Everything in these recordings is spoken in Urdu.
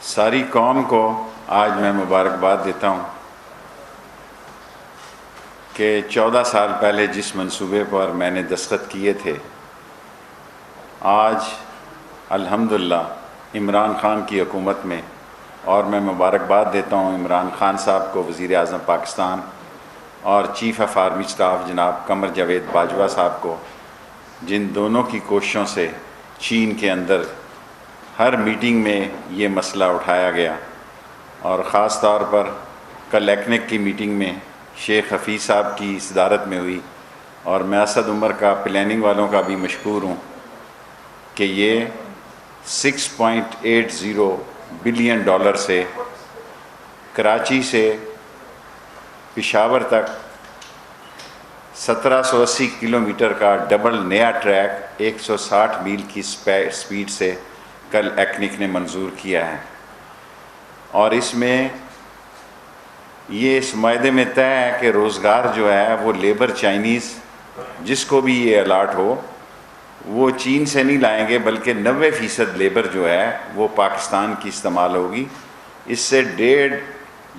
ساری قوم کو آج میں مبارکباد دیتا ہوں کہ 14 سال پہلے جس منصوبے پر میں نے دستخط کیے تھے، آج الحمدللہ عمران خان کی حکومت میں، اور میں مبارکباد دیتا ہوں عمران خان صاحب کو، وزیر اعظم پاکستان، اور چیف آف آرمی اسٹاف جناب قمر جاوید باجوہ صاحب کو، جن دونوں کی کوششوں سے چین کے اندر ہر میٹنگ میں یہ مسئلہ اٹھایا گیا، اور خاص طور پر کل ایکنک کی میٹنگ میں شیخ حفیظ صاحب کی صدارت میں ہوئی، اور میں اسد عمر کا پلاننگ والوں کا بھی مشکور ہوں کہ یہ 6.80 بلین ڈالر سے کراچی سے پشاور تک 1780 کلومیٹر کا ڈبل نیا ٹریک 160 میل کی سپیڈ سے کل ایکنک نے منظور کیا ہے، اور اس میں یہ اس معاہدے میں طے ہے کہ روزگار جو ہے وہ لیبر چائنیز جس کو بھی یہ الاٹ ہو وہ چین سے نہیں لائیں گے، بلکہ 90% لیبر جو ہے وہ پاکستان کی استعمال ہوگی۔ اس سے 1.5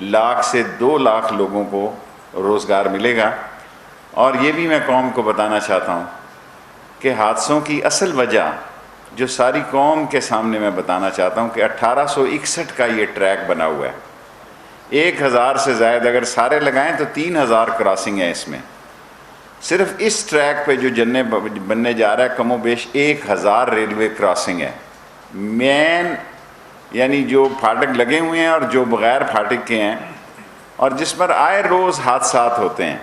لاکھ سے 2 لاکھ لوگوں کو روزگار ملے گا۔ اور یہ بھی میں قوم کو بتانا چاہتا ہوں کہ حادثوں کی اصل وجہ جو ساری قوم کے سامنے میں بتانا چاہتا ہوں کہ 1861 کا یہ ٹریک بنا ہوا ہے، 1000 سے زائد اگر سارے لگائیں تو 3000 کراسنگ ہیں۔ اس میں صرف اس ٹریک پہ جو بننے جا رہا ہے کم و بیش 1000 ریلوے کراسنگ ہے، مین یعنی جو پھاٹک لگے ہوئے ہیں اور جو بغیر پھاٹک کے ہیں، اور جس پر آئے روز حادثات ہوتے ہیں۔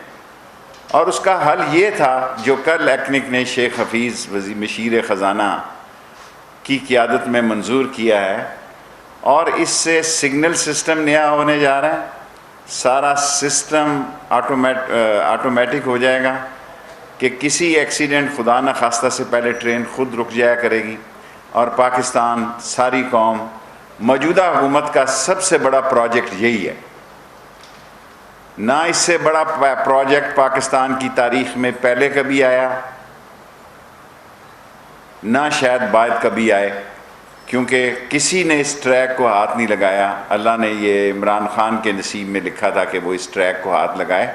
اور اس کا حل یہ تھا جو کل ایکنک نے شیخ حفیظ مشیر خزانہ کی قیادت میں منظور کیا ہے، اور اس سے سگنل سسٹم نیا ہونے جا رہا ہے، سارا سسٹم آٹومیٹک ہو جائے گا کہ کسی ایکسیڈنٹ خدا نخواستہ سے پہلے ٹرین خود رک جایا کرے گی، اور پاکستان ساری قوم موجودہ حکومت کا سب سے بڑا پروجیکٹ یہی ہے۔ نہ اس سے بڑا پروجیکٹ پاکستان کی تاریخ میں پہلے کبھی آیا، نہ شاید بعد کبھی آئے، کیونکہ کسی نے اس ٹریک کو ہاتھ نہیں لگایا۔ اللہ نے یہ عمران خان کے نصیب میں لکھا تھا کہ وہ اس ٹریک کو ہاتھ لگائے،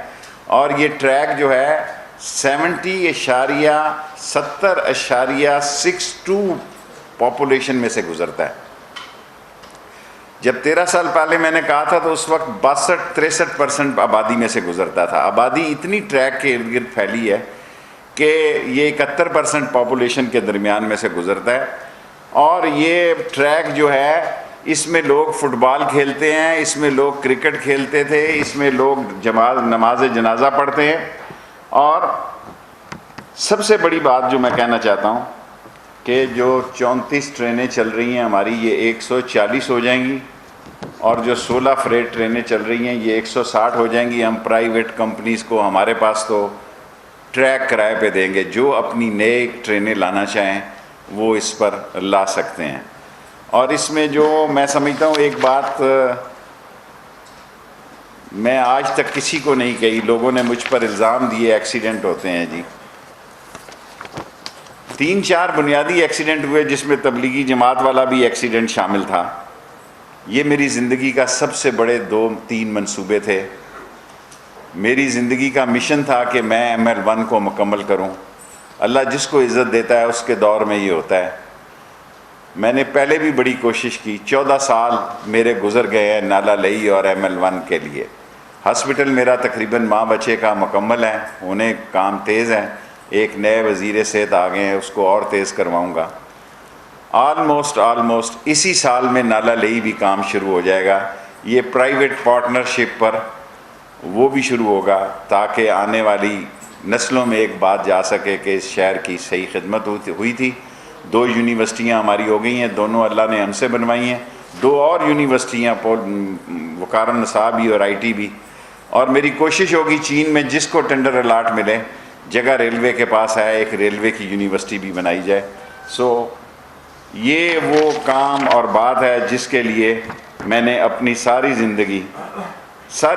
اور یہ ٹریک جو ہے 70.62 پاپولیشن میں سے گزرتا ہے۔ جب 13 سال پہلے میں نے کہا تھا تو اس وقت 62-63% آبادی میں سے گزرتا تھا۔ آبادی اتنی ٹریک کے ارد گرد پھیلی ہے کہ یہ 71% پاپولیشن کے درمیان میں سے گزرتا ہے، اور یہ ٹریک جو ہے اس میں لوگ فٹ بال کھیلتے ہیں، اس میں لوگ کرکٹ کھیلتے تھے، اس میں لوگ نماز جنازہ پڑھتے ہیں۔ اور سب سے بڑی بات جو میں کہنا چاہتا ہوں کہ جو 34 ٹرینیں چل رہی ہیں ہماری، یہ 140 ہو جائیں گی، اور جو 16 فریٹ ٹرینیں چل رہی ہیں یہ 160 ہو جائیں گی۔ ہم پرائیویٹ کمپنیز کو ہمارے پاس تو ٹریک کرائے پہ دیں گے، جو اپنی نئے ٹرینیں لانا چاہیں وہ اس پر لا سکتے ہیں۔ اور اس میں جو میں سمجھتا ہوں ایک بات میں آج تک کسی کو نہیں کہی، لوگوں نے مجھ پر الزام دیے ایکسیڈنٹ ہوتے ہیں جی۔ 3-4 بنیادی ایکسیڈنٹ ہوئے جس میں تبلیغی جماعت والا بھی ایکسیڈنٹ شامل تھا۔ یہ میری زندگی کا سب سے بڑے 2-3 منصوبے تھے۔ میری زندگی کا مشن تھا کہ میں ML1 کو مکمل کروں۔ اللہ جس کو عزت دیتا ہے اس کے دور میں یہ ہوتا ہے۔ میں نے پہلے بھی بڑی کوشش کی، 14 سال میرے گزر گئے ہیں نالہ لئی اور ML1 کے لیے۔ ہاسپٹل میرا تقریباً ماں بچے کا مکمل ہے، انہیں کام تیز ہے، ایک نئے وزیر صحت آ گئے ہیں، اس کو اور تیز کرواؤں گا۔ آلموسٹ اسی سال میں نالہ لئی بھی کام شروع ہو جائے گا۔ یہ پرائیویٹ پارٹنرشپ پر وہ بھی شروع ہوگا تاکہ آنے والی نسلوں میں ایک بات جا سکے کہ اس شہر کی صحیح خدمت ہوئی تھی۔ 2 یونیورسٹیاں ہماری ہو گئی ہیں، دونوں اللہ نے ہم سے بنوائی ہیں۔ 2 اور یونیورسٹیاں وقار النصابی اور IIT بھی، اور میری کوشش ہوگی چین میں جس کو ٹینڈر الاٹ ملے، جگہ ریلوے کے پاس ہے، ایک ریلوے کی یونیورسٹی بھی بنائی جائے۔ یہ وہ کام اور بات ہے جس کے لیے میں نے اپنی ساری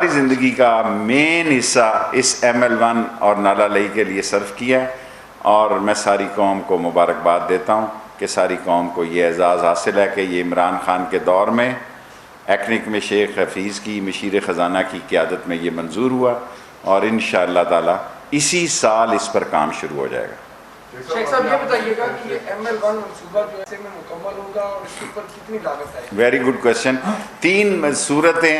زندگی کا مین حصہ اس ML1 اور نالہ لئی کے لیے صرف کیا ہے، اور میں ساری قوم کو مبارکباد دیتا ہوں کہ ساری قوم کو یہ اعزاز حاصل ہے کہ یہ عمران خان کے دور میں ایکنک میں شیخ حفیظ کی مشیر خزانہ کی قیادت میں یہ منظور ہوا اور انشاءاللہ تعالی اسی سال اس پر کام شروع ہو جائے گا. شیخ صاحب یہ بتائیے گا کہ یہ ML1 منصوبہ جو ہے میں مکمل ہوگا اور اس کے اوپر کتنی لاگت آئے گی؟ Very good question. 3 صورتیں،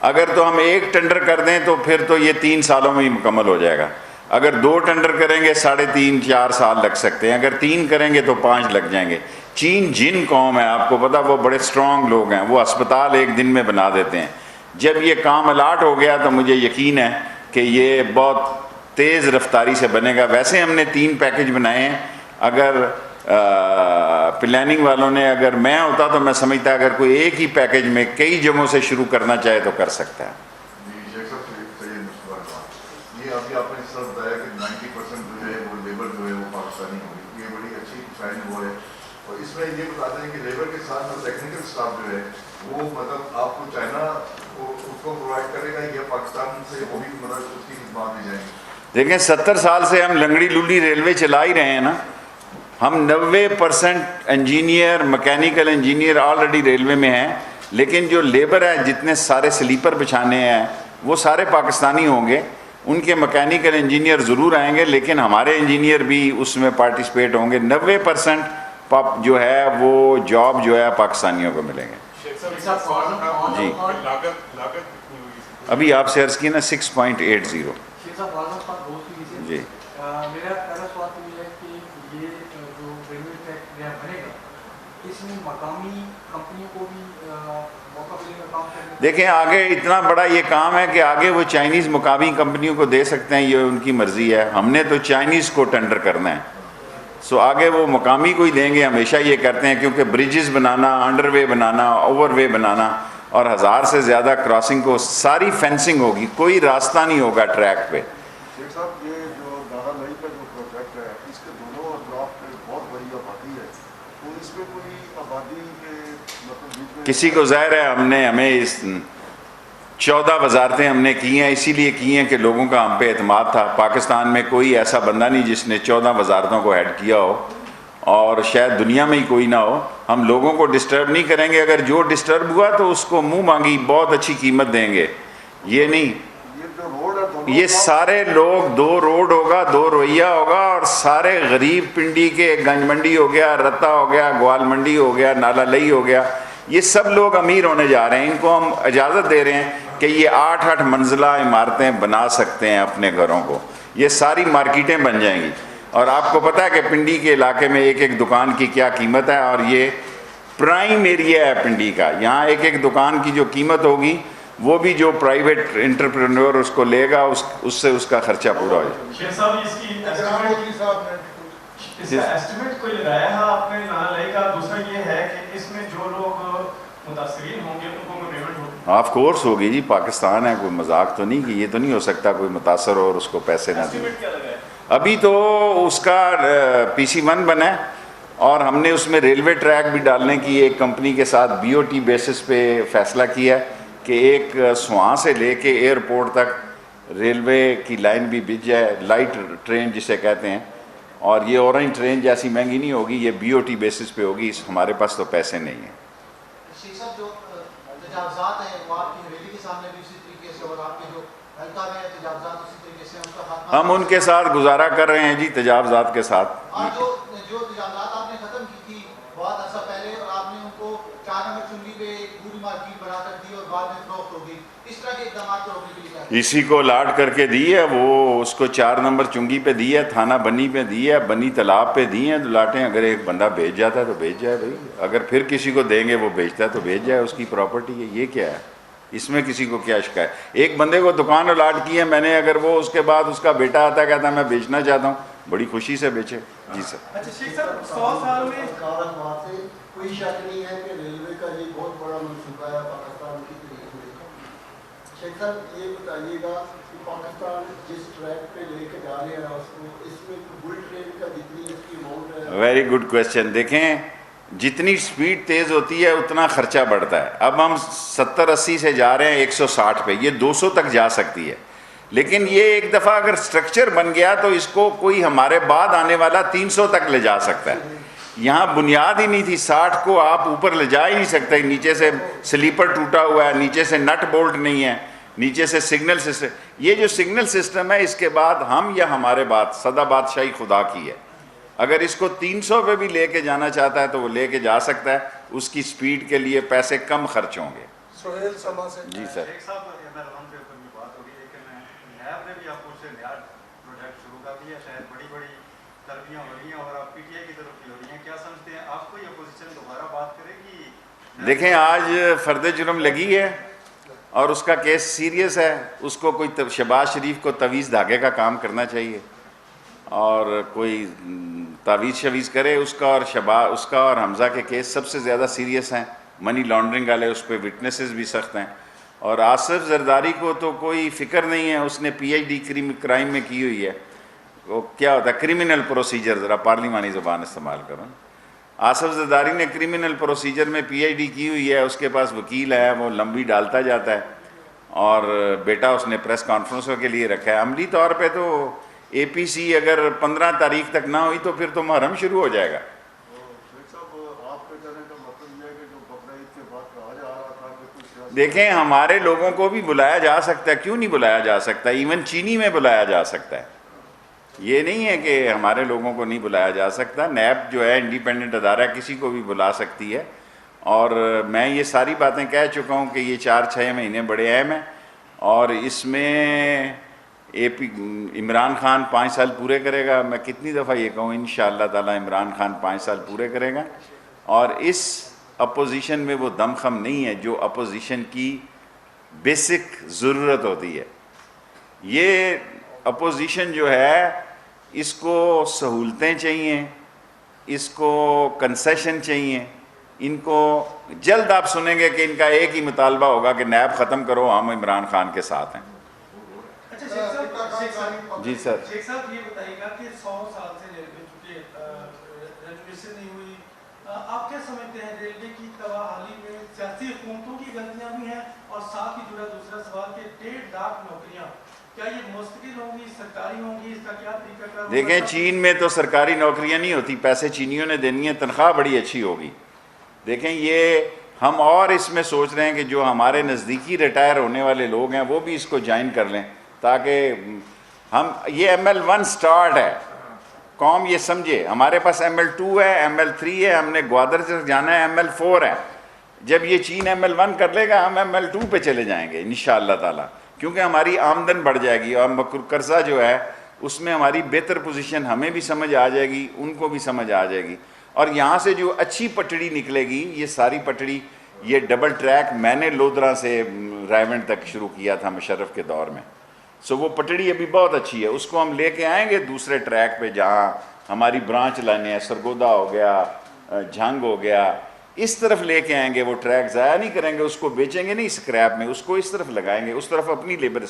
اگر تو ہم 1 ٹینڈر کر دیں تو پھر تو یہ 3 سالوں میں ہی مکمل ہو جائے گا. اگر 2 ٹینڈر کریں گے 3.5-4 سال لگ سکتے ہیں. اگر 3 کریں گے تو 5 لگ جائیں گے. چین جن قوم ہے، آپ کو پتا وہ بڑے سٹرونگ لوگ ہیں، وہ اسپتال 1 دن میں بنا دیتے ہیں. جب یہ کام الاٹ ہو گیا تو مجھے یقین ہے کہ یہ بہت تیز رفتاری سے بنے گا. ویسے ہم نے 3 پیکج بنائے ہیں. اگر پلاننگ والوں نے، اگر میں ہوتا تو میں سمجھتا اگر کوئی ایک ہی پیکج میں کئی جگہوں سے شروع کرنا چاہے تو کر سکتا ہے. یہ ابھی آپ نے سب بتایا کہ 90% جو ہے وہ لیبر جو ہے وہ پاکستانی ہوگی، یہ بڑی اچھی سائن وہ ہے. اور اس میں یہ بتاتے ہیں کہ لیبر کے ساتھ جو ٹیکنیکل اسٹاف جو ہے وہ مطلب آپ کو چائنا اس کو پرووائڈ کرے گا یا پاکستان سے وہ بھی مطلب اس کی خدمات دی جائیں گی؟ دیکھیں 70 سال سے ہم لنگڑی لولی ریلوے چلا ہی رہے ہیں نا. ہم 90% engineer, mechanical engineer already railway میں ہیں، لیکن جو لیبر ہے جتنے سارے سلیپر بچھانے ہیں وہ سارے پاکستانی ہوں گے. ان کے مکینیکل انجینئر ضرور آئیں گے لیکن ہمارے انجینئر بھی اس میں پارٹیسپیٹ ہوں گے. 90% جو ہے وہ جاب جو ہے پاکستانیوں کو ملیں گے. جی ابھی آپ سے عرض کی نا 6.80. جی میرا پہلا سوال تو یہ ہے کہ یہ جو ریلوے ٹریک نیا بنے گا اس میں مقامی کمپنیوں کو بھی موقع ملے گا کام کرنے کا؟ دیکھیں آگے اتنا بڑا یہ کام ہے کہ آگے وہ چائنیز مقامی کمپنیوں کو دے سکتے ہیں، یہ ان کی مرضی ہے. ہم نے تو چائنیز کو ٹینڈر کرنا ہے، سو آگے وہ مقامی کو ہی دیں گے. ہمیشہ یہ کرتے ہیں کیونکہ بریجز بنانا، انڈر وے بنانا، اوور وے بنانا اور 1000 سے زیادہ کراسنگ کو ساری فینسنگ ہوگی، کوئی راستہ نہیں ہوگا ٹریک پہ. شیخ صاحب یہ جو دادا لائی کا جو پروجیکٹ ہے اس کے دونوں اطراف پہ بہت بڑی آبادی ہے، تو اس میں کوئی آبادی کے مطلب بیچ میں کسی کو ظاہر ہے ہمیں اس 14 وزارتیں ہم نے کی ہیں، اسی لیے کی ہیں کہ لوگوں کا ہم پہ اعتماد تھا. پاکستان میں کوئی ایسا بندہ نہیں جس نے 14 وزارتوں کو ہیڈ کیا ہو، اور شاید دنیا میں ہی کوئی نہ ہو. ہم لوگوں کو ڈسٹرب نہیں کریں گے، اگر جو ڈسٹرب ہوا تو اس کو منہ مانگی بہت اچھی قیمت دیں گے. یہ نہیں، یہ جو روڈ ہے دونوں یہ سارے لوگ 2 روڈ ہوگا، 2 رویہ ہوگا، اور سارے غریب پنڈی کے گنج منڈی ہو گیا، رتا ہو گیا، گوال منڈی ہو گیا، نالا لئی ہو گیا، یہ سب لوگ امیر ہونے جا رہے ہیں. ان کو ہم اجازت دے رہے ہیں کہ یہ 8 منزلہ عمارتیں بنا سکتے ہیں اپنے گھروں کو. یہ ساری مارکیٹیں بن جائیں گی. اور آپ کو پتہ ہے کہ پنڈی کے علاقے میں ایک دکان کی کیا قیمت ہے، اور یہ پرائم ایریا ہے پنڈی کا. یہاں ایک دکان کی جو قیمت ہوگی وہ بھی جو پرائیویٹ انٹرپرینور اس کو لے گا اس سے اس کا خرچہ پورا ہو جائے. شیخ صاحب اس کی ایسٹیمیٹ کوئی لگایا ہے آپ نے نانا لائی کا؟ دوسرا یہ ہے کہ اس میں جو لوگ متاثرین ہوں گے ان کو پیمنٹ ہوگی؟ آف کورس ہوگی جی، پاکستان ہے، کوئی مذاق تو نہیں کہ یہ تو نہیں ہو سکتا کوئی متاثر ہو اور اس کو پیسے نہ دیں. ایسٹیمیٹ کیا لگایا؟ ابھی تو اس کا PC1 بنا ہے اور ہم نے اس میں ریلوے ٹریک بھی ڈالنے کی ایک کمپنی کے ساتھ BOT بیسس پہ فیصلہ کیا ہے کہ ایک سوان سے لے کے ایئرپورٹ تک ریلوے کی لائن بھی بچ جائے، لائٹ ٹرین جسے کہتے ہیں. اور یہ اورنج ٹرین جیسی مہنگی نہیں ہوگی، یہ BOT بیسس پہ ہوگی. ہمارے پاس تو پیسے نہیں ہیں. شیخ صاحب جو تجاوزات ہیں وہ آپ کی حویلی کے سامنے بھی اسی طریقے سے، اور آپ کے جو حلقہ میں تجاوزات اسی طریقے سے ان کا خاتمہ ہم ان کے ساتھ گزارا کر رہے ہیں جی، تجاوزات کے ساتھ. آج جو تجاوزات آپ نے ختم کی تھی بہت عرصہ پہلے، اور آپ نے ان کو 4 نمبر چنگی پہ ایک پوری مارکیٹ بنا کر دی اور بعد میں فروخت ہوگی، اس طرح کے اقدامات کو روکنے کے لیے کیا؟ اسی کو لاٹ کر کے دی ہے، وہ اس کو 4 نمبر چنگی پہ دی ہے، تھانہ بنی پہ دی ہے، بنی تالاب پہ دی ہیں لاٹیں. اگر ایک بندہ بیچ جاتا ہے تو بیچ جائے بھائی، اگر پھر کسی کو دیں گے وہ بیچتا ہے تو بیچ جائے، اس کی پراپرٹی ہے. یہ کیا ہے، اس میں کسی کو کیا شکایت؟ ایک بندے کو دکان الاٹ کی ہے میں نے، اگر وہ اس کے بعد اس کا بیٹا آتا ہے کہتا ہے میں بیچنا چاہتا ہوں، بڑی خوشی سے بیچے. جی سر. اچھا شیخ صاحب 100 سال میں کوئی شک نہیں ہے کہ ریلوے کا یہ بہت بڑا منصوبہ ہے پاکستان کی تاریخ میں. شیخ صاحب یہ بتائیے گا کہ پاکستان جس ٹریک پہ لے کے جا رہے ہیں اس میں بل ٹرین کا جتنی اس کی اماؤنٹ ہے. Very good question. دیکھیں جتنی سپیڈ تیز ہوتی ہے اتنا خرچہ بڑھتا ہے. اب ہم 70-80 سے جا رہے ہیں 160 پہ، یہ 200 تک جا سکتی ہے. لیکن یہ ایک دفعہ اگر سٹرکچر بن گیا تو اس کو کوئی ہمارے بعد آنے والا 300 تک لے جا سکتا ہے. یہاں بنیاد ہی نہیں تھی، 60 کو آپ اوپر لے جا ہی نہیں سکتے، نیچے سے سلیپر ٹوٹا ہوا ہے، نیچے سے نٹ بولٹ نہیں ہے، نیچے سے سگنل سسٹم. یہ جو سگنل سسٹم ہے اس کے بعد ہم یا ہمارے بعد سدا بادشاہی خدا کی ہے. اگر اس کو 300 پہ بھی لے کے جانا چاہتا ہے تو وہ لے کے جا سکتا ہے، اس کی سپیڈ کے لیے پیسے کم خرچ ہوں گے. سہیل سما سے جی سر. ایک صاحب ML1 کے اوپر بھی بات ہوگی، لیکن نیب نے بھی آپ کو سے نیا پروجیکٹ شروع کر دیا، شاید بڑی بڑی تربیاں ہو رہی ہیں اور آپ PTI کی طرف کی ہو رہی ہیں، کیا سمجھتے ہیں آپ کو یہ اپوزیشن دوبارہ بات کرے گی؟ دیکھیں آج فرد جرم لگی ہے اور اس کا کیس سیریس ہے، اس کو کوئی شہباز شریف کو تویز دھاگے کا کام کرنا چاہیے اور کوئی تعویذ شویز کرے اس کا. اور اس کا اور حمزہ کے کیس سب سے زیادہ سیریس ہیں، منی لانڈرنگ والے، اس پہ وٹنسز بھی سخت ہیں. اور آصف زرداری کو تو کوئی فکر نہیں ہے، اس نے PhD کرائم میں کی ہوئی ہے. وہ کیا ہوتا ہے کرمنل پروسیجر، ذرا پارلیمانی زبان استعمال کروں. آصف زرداری نے کرمنل پروسیجر میں PhD کی ہوئی ہے، اس کے پاس وکیل ہے، وہ لمبی ڈالتا جاتا ہے اور بیٹا اس نے پریس کانفرنسوں کے لیے رکھا ہے. عملی طور پہ تو APC اگر 15 تاریخ تک نہ ہوئی تو پھر تو محرم شروع ہو جائے گا. دیکھیں ہمارے لوگوں کو بھی بلایا جا سکتا ہے، کیوں نہیں بلایا جا سکتا؟ ایون چینی میں بلایا جا سکتا ہے، یہ نہیں ہے کہ ہمارے لوگوں کو نہیں بلایا جا سکتا. نیب جو ہے انڈیپینڈنٹ ادارہ، کسی کو بھی بلا سکتی ہے. اور میں یہ ساری باتیں کہہ چکا ہوں کہ یہ 4-6 مہینے بڑے اہم ہیں اور اس میں عمران خان 5 سال پورے کرے گا. میں کتنی دفعہ یہ کہوں، انشاءاللہ تعالی عمران خان 5 سال پورے کرے گا. اور اس اپوزیشن میں وہ دم خم نہیں ہے جو اپوزیشن کی بیسک ضرورت ہوتی ہے. یہ اپوزیشن جو ہے اس کو سہولتیں چاہیے، اس کو کنسیشن چاہیے. ان کو جلد آپ سنیں گے کہ ان کا ایک ہی مطالبہ ہوگا کہ نیب ختم کرو، ہم عمران خان کے ساتھ ہیں. اچھا شیخ صاحب جی سر. شیخ صاحب یہ بتائیے گا کہ 100 سال سے ریلوے چونکہ ریجویشن نہیں ہوئی، آپ کیا سمجھتے ہیں ریلوے کی تباہی میں سیاسی حکومتوں کی غلطیاں بھی ہیں؟ اور ساتھ ہی جڑا دوسرا سوال کہ 1.5 لاکھ نوکریاں کیا یہ مستقل ہوں گی، سرکاری ہوں گی، اس کا کیا طریقہ کار؟ دیکھیں چین میں تو سرکاری نوکریاں نہیں ہوتی، پیسے چینیوں نے دینی ہے، تنخواہ بڑی اچھی ہوگی. دیکھیں یہ ہم اور اس میں سوچ رہے ہیں کہ جو ہمارے نزدیکی ریٹائر ہونے والے لوگ ہیں وہ بھی اس کو جوائن کر لیں، تاکہ ہم یہ ML1 سٹارٹ ہے، قوم یہ سمجھے. ہمارے پاس ML2 ہے، ML3 ہے، ہم نے گوادر سے جانا ہے، ML4 ہے. جب یہ چین ML1 کر لے گا ہم ML2 پہ چلے جائیں گے انشاءاللہ تعالی، کیونکہ ہماری آمدن بڑھ جائے گی اور قرضہ جو ہے اس میں ہماری بہتر پوزیشن ہمیں بھی سمجھ آ جائے گی، ان کو بھی سمجھ آ جائے گی. اور یہاں سے جو اچھی پٹڑی نکلے گی، یہ ساری پٹڑی، یہ ڈبل ٹریک میں نے لودھرا سے رائیونڈ تک شروع کیا تھا مشرف کے دور میں. وہ پٹڑی ابھی بہت اچھی ہے، اس کو ہم لے کے آئیں گے دوسرے ٹریک پہ جہاں ہماری برانچ لانے ہیں، سرگودا ہو گیا، جھنگ ہو گیا، اس طرف لے کے آئیں گے. وہ ٹریک ضائع نہیں کریں گے، اس کو بیچیں گے نہیں اسکریپ میں، اس کو اس طرف لگائیں گے، اس طرف اپنی لیبر